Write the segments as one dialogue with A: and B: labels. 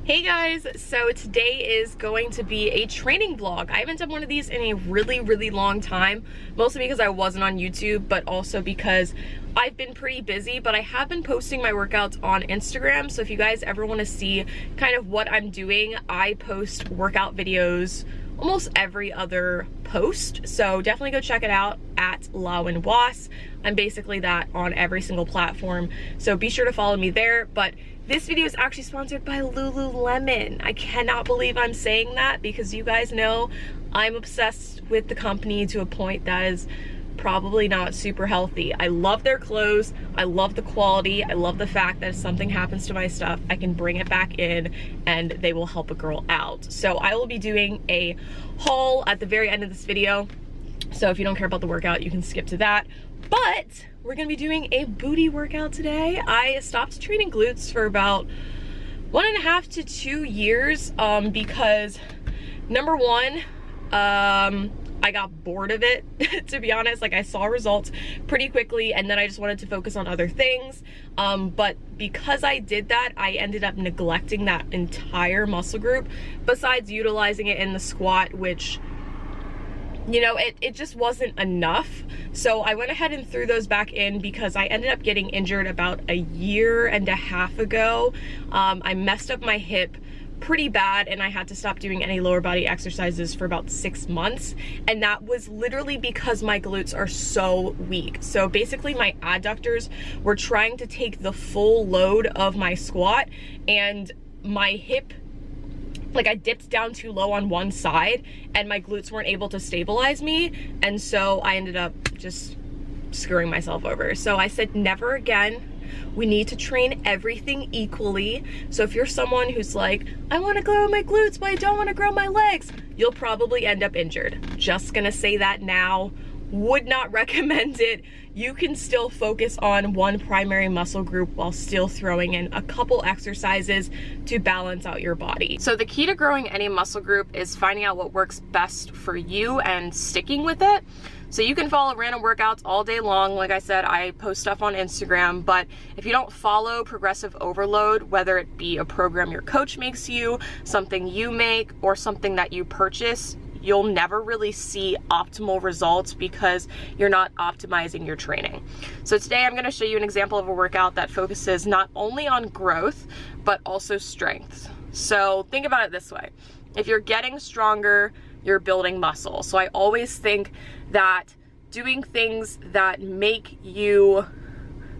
A: Hey guys, so today is going to be a training vlog. I haven't done one of these in a really long time, mostly because I wasn't on YouTube, but also because I've been pretty busy, but I have been posting my workouts on Instagram. So if you guys ever want to see kind of what I'm doing, I post workout videos almost every other post. So definitely go check it out at Was. I'm basically that on every single platform. So be sure to follow me there. But this video is actually sponsored by Lululemon. I cannot believe I'm saying that because you guys know I'm obsessed with the company to a point that is probably not super healthy. I love their clothes. I love the quality. I love the fact that if something happens to my stuff, I can bring it back in and they will help a girl out. So I will be doing a haul at the very end of this video. So if you don't care about the workout, you can skip to that. But we're gonna be doing a booty workout today. I stopped training glutes for about 1.5 to 2 years because number one, I got bored of it, to be honest. Like, I saw results pretty quickly and then I just wanted to focus on other things. But because I did that, I ended up neglecting that entire muscle group besides utilizing it in the squat, which, you know, it just wasn't enough. So I went ahead and threw those back in because I ended up getting injured about 1.5 years ago. I messed up my hip pretty bad and I had to stop doing any lower body exercises for about 6 months. And that was literally because my glutes are so weak. So basically my adductors were trying to take the full load of my squat and my hip, like, I dipped down too low on one side and my glutes weren't able to stabilize me. And so I ended up just screwing myself over. So I said, never again. We need to train everything equally. So if you're someone who's like, I want to grow my glutes, but I don't want to grow my legs, you'll probably end up injured. Just gonna say that now. Would not recommend it. You can still focus on one primary muscle group while still throwing in a couple exercises to balance out your body. So the key to growing any muscle group is finding out what works best for you and sticking with it. So you can follow random workouts all day long. Like I said, I post stuff on Instagram, but if you don't follow Progressive Overload, whether it be a program your coach makes you, something you make, or something that you purchase, you'll never really see optimal results because you're not optimizing your training. So today I'm going to show you an example of a workout that focuses not only on growth, but also strength. So think about it this way. If you're getting stronger, you're building muscle. So I always think that doing things that make you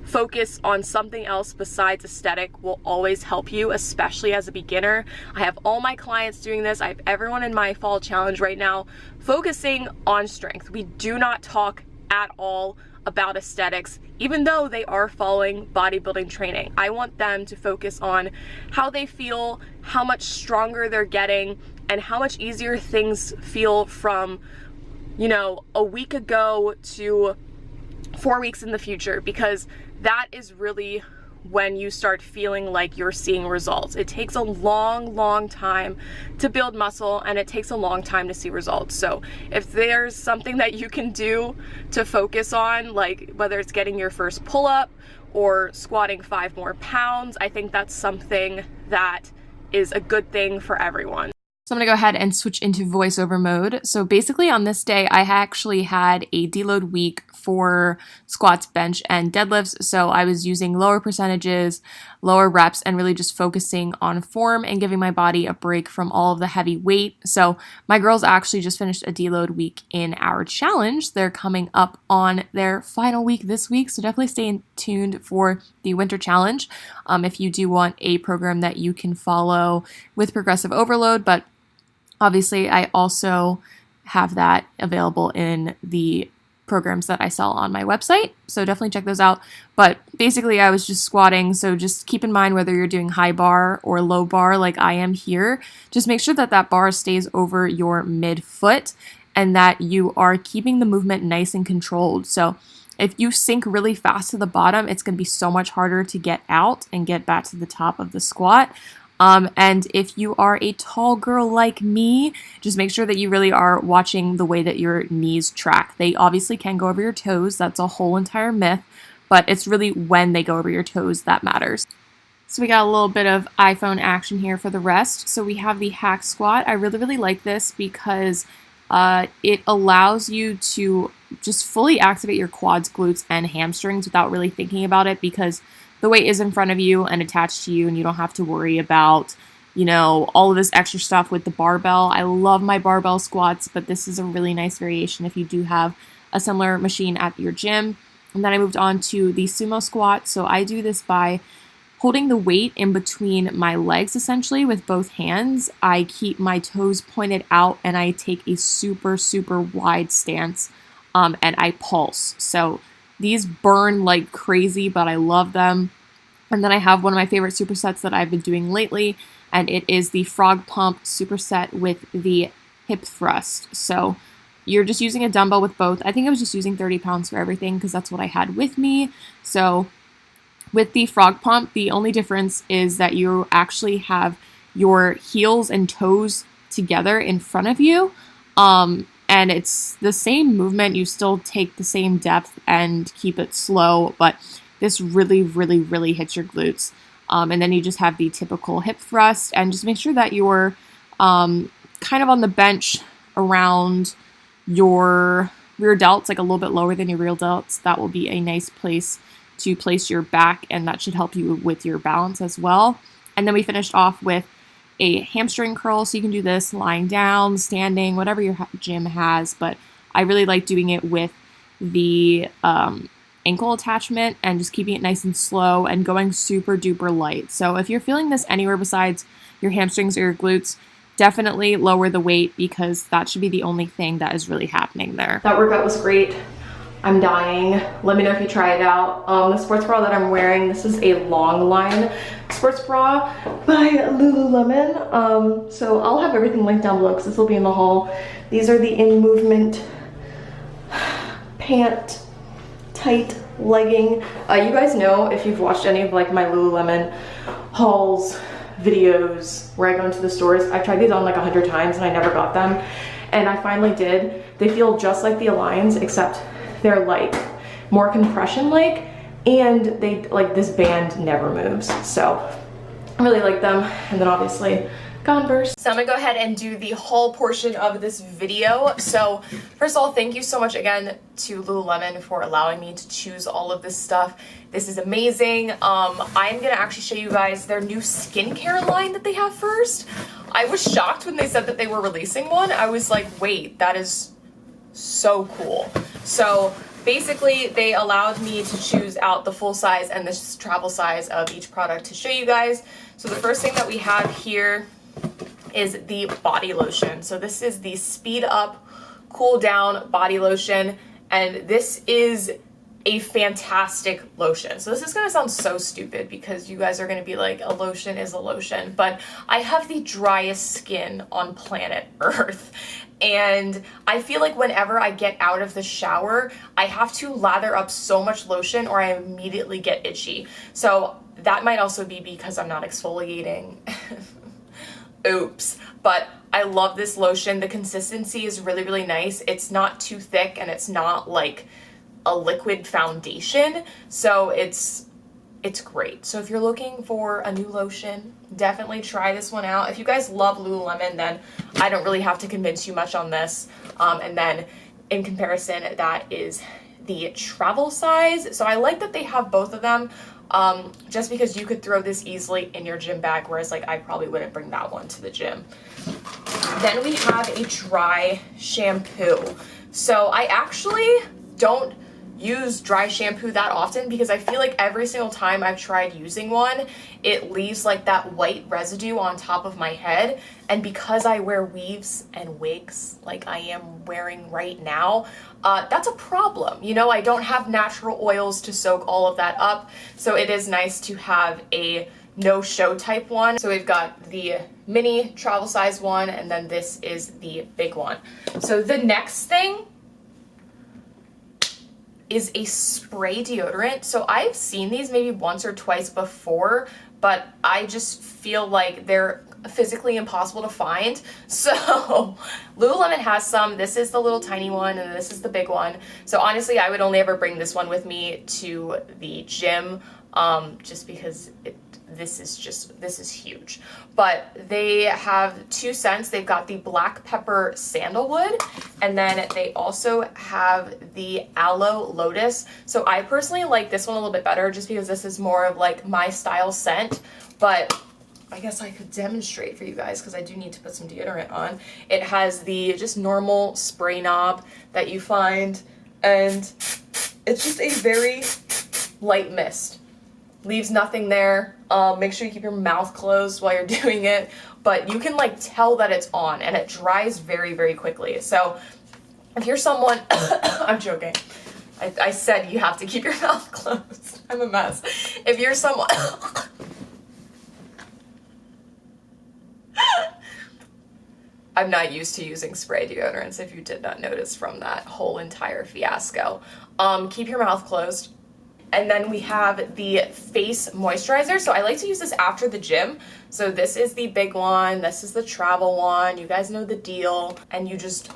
A: focus on something else besides aesthetic will always help you, especially as a beginner. I have all my clients doing this. I have everyone in my fall challenge right now focusing on strength. We do not talk at all about aesthetics, even though they are following bodybuilding training. I want them to focus on how they feel, how much stronger they're getting, and how much easier things feel from, you know, a week ago to 4 weeks in the future, because that is really when you start feeling like you're seeing results. It takes a long time to build muscle and it takes a long time to see results. So if there's something that you can do to focus on, like whether it's getting your first pull-up or squatting 5 more pounds, I think that's something that is a good thing for everyone. So I'm gonna go ahead and switch into voiceover mode. So basically on this day, I actually had a deload week for squats, bench, and deadlifts. So I was using lower percentages, lower reps, and really just focusing on form and giving my body a break from all of the heavy weight. So my girls actually just finished a deload week in our challenge. They're coming up on their final week this week. So definitely stay tuned for the winter challenge if you do want a program that you can follow with Progressive Overload. But obviously, I also have that available in the programs that I sell on my website, so definitely check those out. But basically, I was just squatting, so just keep in mind whether you're doing high bar or low bar like I am here, just make sure that that bar stays over your midfoot and that you are keeping the movement nice and controlled. So if you sink really fast to the bottom, it's going to be so much harder to get out and get back to the top of the squat. And if you are a tall girl like me, just make sure that you really are watching the way that your knees track. They obviously can go over your toes. That's a whole entire myth, but it's really when they go over your toes that matters. So we got a little bit of iPhone action here for the rest. So we have the hack squat. I really, really like this because it allows you to just fully activate your quads, glutes, and hamstrings without really thinking about it, because the weight is in front of you and attached to you, and you don't have to worry about, you know, all of this extra stuff with the barbell. I love my barbell squats, but this is a really nice variation if you do have a similar machine at your gym. And then I moved on to the sumo squat. So I do this by holding the weight in between my legs, essentially, with both hands. I keep my toes pointed out and I take a super, super wide stance, and I pulse. So these burn like crazy, but I love them. And then I have one of my favorite supersets that I've been doing lately, and it is the frog pump superset with the hip thrust. So you're just using a dumbbell with both. I think I was just using 30 pounds for everything because that's what I had with me. So with the frog pump, the only difference is that you actually have your heels and toes together in front of you. And it's the same movement. You still take the same depth and keep it slow, but this really, really, really hits your glutes. And then you just have the typical hip thrust, and just make sure that you're kind of on the bench around your rear delts, like a little bit lower than your rear delts. That will be a nice place to place your back, and that should help you with your balance as well. And then we finished off with a hamstring curl, so you can do this lying down, standing, whatever your gym has, but I really like doing it with the ankle attachment and just keeping it nice and slow and going super duper light. So if you're feeling this anywhere besides your hamstrings or your glutes, definitely lower the weight, because that should be the only thing that is really happening there. That workout was great. I'm dying. Let me know if you try it out. The sports bra that I'm wearing, this is a long line sports bra by Lululemon. So I'll have everything linked down below because this will be in the haul. These are the In Movement pant tight legging. You guys know, if you've watched any of like my Lululemon hauls, videos where I go into the stores, I've tried these on like 100 times and I never got them. And I finally did. They feel just like the Aligns, except they're like more compression like, and they like, this band never moves. So I really like them. And then obviously Converse. So I'm gonna go ahead and do the haul portion of this video. So first of all, thank you so much again to Lululemon for allowing me to choose all of this stuff. This is amazing. I'm gonna actually show you guys their new skincare line that they have first. I was shocked when they said that they were releasing one. I was like, wait, that is so cool. So basically they allowed me to choose out the full size and the travel size of each product to show you guys. So the first thing that we have here is the body lotion. So this is the Speed Up Cool Down Body Lotion, and this is a fantastic lotion. So this is gonna sound so stupid because you guys are gonna be like, a lotion is a lotion, but I have the driest skin on planet Earth. And I feel like whenever I get out of the shower, I have to lather up so much lotion or I immediately get itchy. So that might also be because I'm not exfoliating. Oops. But I love this lotion. The consistency is really, really nice. It's not too thick and it's not like a liquid foundation. So it's great. So if you're looking for a new lotion, definitely try this one out. If you guys love Lululemon, then I don't really have to convince you much on this. And then in comparison, that is the travel size. So I like that they have both of them, just because you could throw this easily in your gym bag, whereas like I probably wouldn't bring that one to the gym. Then we have a dry shampoo. So I actually don't use dry shampoo that often because I feel like every single time I've tried using one, it leaves like that white residue on top of my head. And because I wear weaves and wigs like I am wearing right now, that's a problem. You know, I don't have natural oils to soak all of that up. So it is nice to have a no-show type one. So we've got the mini travel size one, and then this is the big one. So the next thing is a spray deodorant. So I've seen these maybe once or twice before, but I just feel like they're physically impossible to find. So Lululemon has some. This is the little tiny one and this is the big one. So honestly, I would only ever bring this one with me to the gym, just because this is huge. But they have 2 scents. They've got the black pepper sandalwood, and then they also have the aloe lotus. So I personally like this one a little bit better just because this is more of like my style scent, but I guess I could demonstrate for you guys because I do need to put some deodorant on. It has the just normal spray knob that you find, and it's just a very light mist. Leaves nothing there. Make sure you keep your mouth closed while you're doing it, but you can like tell that it's on, and it dries very, very quickly. So if you're someone, I'm joking. I said you have to keep your mouth closed. I'm a mess. If you're someone, I'm not used to using spray deodorants, if you did not notice from that whole entire fiasco. Keep your mouth closed. And then we have the face moisturizer. So I like to use this after the gym. So this is the big one. This is the travel one. You guys know the deal. And you just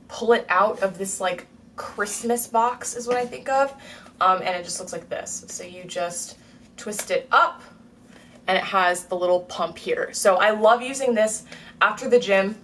A: pull it out of this like Christmas box is what I think of. And it just looks like this. So you just twist it up, and it has the little pump here. So I love using this after the gym.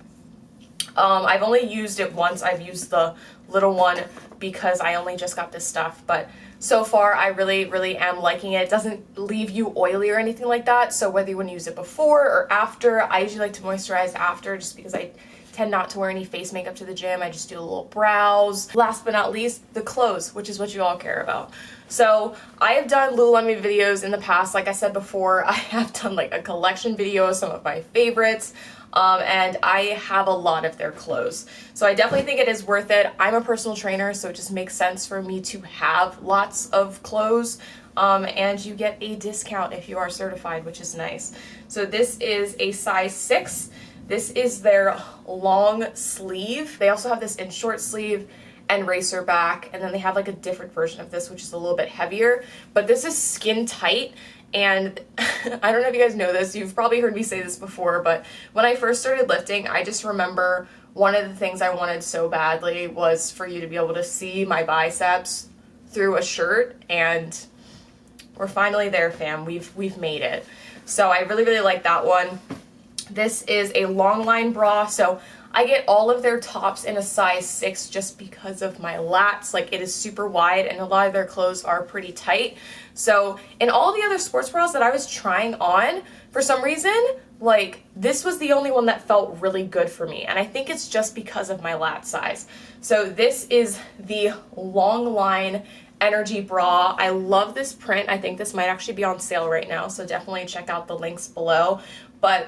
A: I've only used it once. I've used the little one because I only just got this stuff, but so far I really, really am liking it. It doesn't leave you oily or anything like that. So whether you want to use it before or after, I usually like to moisturize after just because I tend not to wear any face makeup to the gym. I just do a little brows. Last but not least, the clothes, which is what you all care about. So I have done Lululemon videos in the past. Like I said before, I have done like a collection video of some of my favorites. And I have a lot of their clothes. So I definitely think it is worth it. I'm a personal trainer, so it just makes sense for me to have lots of clothes. And you get a discount if you are certified, which is nice. So this is a size 6. This is their long sleeve. They also have this in short sleeve and racer back, and then they have like a different version of this, which is a little bit heavier, but this is skin tight. And I don't know if you guys know this, you've probably heard me say this before, but when I first started lifting, I just remember one of the things I wanted so badly was for you to be able to see my biceps through a shirt, and we're finally there, fam. We've made it. So I really, really like that one. This is a long line bra, so I get all of their tops in a size 6 just because of my lats. Like, it is super wide, and a lot of their clothes are pretty tight. So in all the other sports bras that I was trying on, for some reason, like, this was the only one that felt really good for me. And I think it's just because of my lat size. So this is the long line energy bra. I love this print. I think this might actually be on sale right now, so definitely check out the links below. But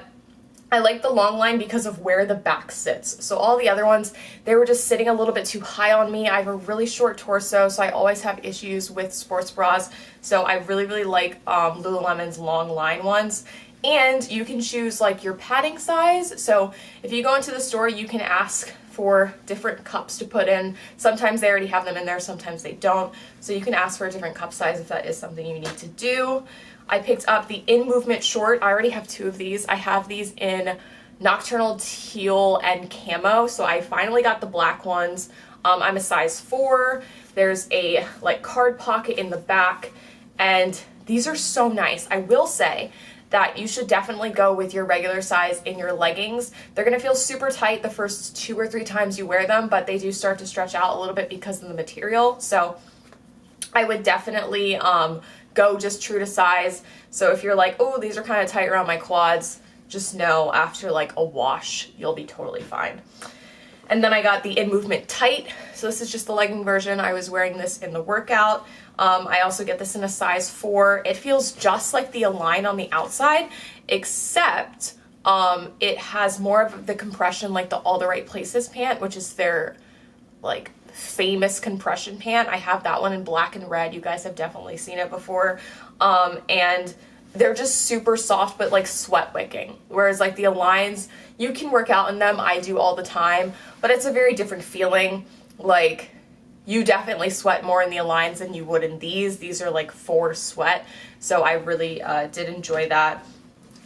A: I like the long line because of where the back sits. So all the other ones, they were just sitting a little bit too high on me. I have a really short torso, so I always have issues with sports bras. So I really, really like Lululemon's long line ones. And you can choose like your padding size. So if you go into the store, you can ask for different cups to put in. Sometimes they already have them in there, sometimes they don't. So you can ask for a different cup size if that is something you need to do. I picked up the In Movement short. I already have 2 of these. I have these in nocturnal teal and camo, so I finally got the black ones. I'm a size 4. There's a like card pocket in the back, and these are so nice. I will say that you should definitely go with your regular size in your leggings. They're gonna feel super tight the first 2 or 3 times you wear them, but they do start to stretch out a little bit because of the material. So I would definitely go just true to size. So if you're like, oh, these are kind of tight around my quads, just know after like a wash, you'll be totally fine. And then I got the In Movement tight. So this is just the legging version. I was wearing this in the workout. I also get this in a size 4. It feels just like the Align on the outside, except it has more of the compression like the All the Right Places pant, which is their like famous compression pant. I have that one in black and red. You guys have definitely seen it before. And they're just super soft, but like sweat wicking. Whereas like the Aligns, you can work out in them. I do all the time, but it's a very different feeling. Like, you definitely sweat more in the Aligns than you would in these. These are like for sweat. So I really did enjoy that.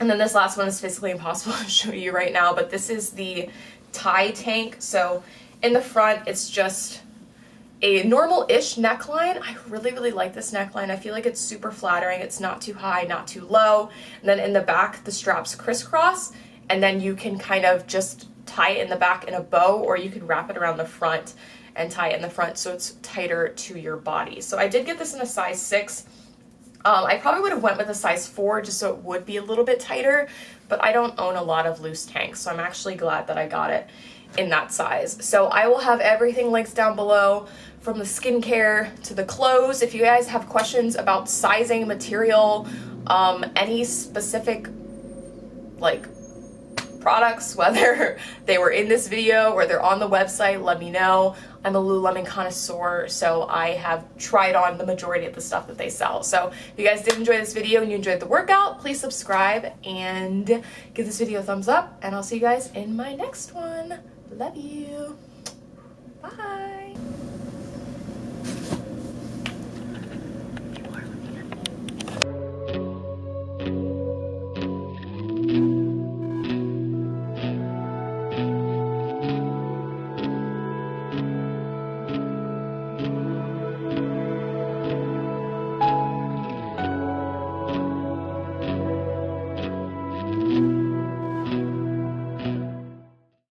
A: And then this last one is physically impossible to show you right now, but this is the tie tank. So in the front, it's just a normal-ish neckline. I really like this neckline. I feel like it's super flattering. It's not too high, not too low. And then in the back, the straps crisscross, and then you can kind of just tie it in the back in a bow, or you could wrap it around the front and tie it in the front so it's tighter to your body. So I did get this in a size 6. I probably would have went with a size 4 just so it would be a little bit tighter, but I don't own a lot of loose tanks, so I'm actually glad that I got it in that size. So I will have everything links down below, from the skincare to the clothes. If you guys have questions about sizing, material, any specific like products, whether they were in this video or they're on the website, let me know. I'm a Lululemon connoisseur, so I have tried on the majority of the stuff that they sell. So if you guys did enjoy this video and you enjoyed the workout, please subscribe and give this video a thumbs up, and I'll see you guys in my next one. Love you. Bye.